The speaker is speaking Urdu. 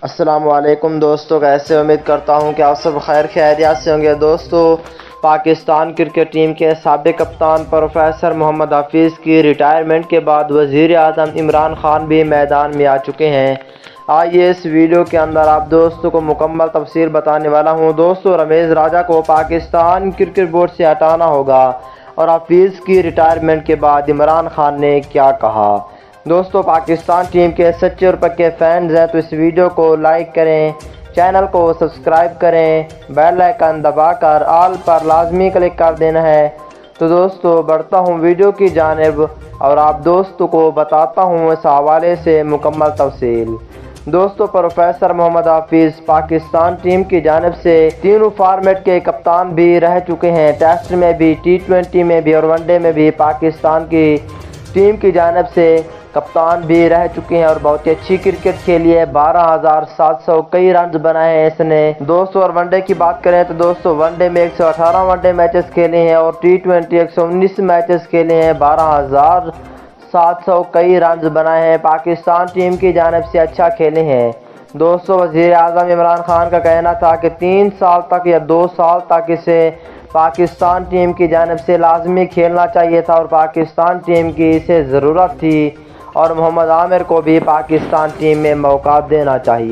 السلام علیکم دوستو، کیسے امید کرتا ہوں کہ آپ سب خیر خیریت سے ہوں گے۔ دوستو، پاکستان کرکٹ ٹیم کے سابق کپتان پروفیسر محمد حفیظ کی ریٹائرمنٹ کے بعد وزیر اعظم عمران خان بھی میدان میں آ چکے ہیں۔ آئیے اس ویڈیو کے اندر آپ دوستوں کو مکمل تفصیل بتانے والا ہوں۔ دوستو، رمیز راجہ کو پاکستان کرکٹ بورڈ سے ہٹانا ہوگا اور حفیظ کی ریٹائرمنٹ کے بعد عمران خان نے کیا کہا۔ دوستو، پاکستان ٹیم کے سچے اور پکے فینز ہیں تو اس ویڈیو کو لائک کریں، چینل کو سبسکرائب کریں، بیل آئیکن دبا کر آل پر لازمی کلک کر دینا ہے۔ تو دوستو، بڑھتا ہوں ویڈیو کی جانب اور آپ دوستوں کو بتاتا ہوں اس حوالے سے مکمل تفصیل۔ دوستو، پروفیسر محمد حفیظ پاکستان ٹیم کی جانب سے تینوں فارمیٹ کے کپتان بھی رہ چکے ہیں۔ ٹیسٹ میں بھی، T20 میں بھی اور ون ڈے میں بھی پاکستان کی ٹیم کی جانب سے کپتان بھی رہ چکے ہیں اور بہت ہی اچھی کرکٹ کھیلی ہے۔ 12,700 کئی رنز بنائے ہیں اس نے۔ دوستو، اور ون ڈے کی بات کریں تو دوستو، ون ڈے میں 118 ون ڈے میچز کھیلے ہیں اور T20 119 میچز کھیلے ہیں۔ 12,700 کئی رنز بنائے ہیں، پاکستان ٹیم کی جانب سے اچھا کھیلے ہیں۔ دوستو، وزیر اعظم عمران خان کا کہنا تھا کہ 3 سال تک یا 2 سال تک اسے پاکستان ٹیم کی جانب سے لازمی کھیلنا چاہیے تھا اور پاکستان ٹیم کی اسے ضرورت تھی اور محمد عامر کو بھی پاکستان ٹیم میں موقع دینا چاہیے۔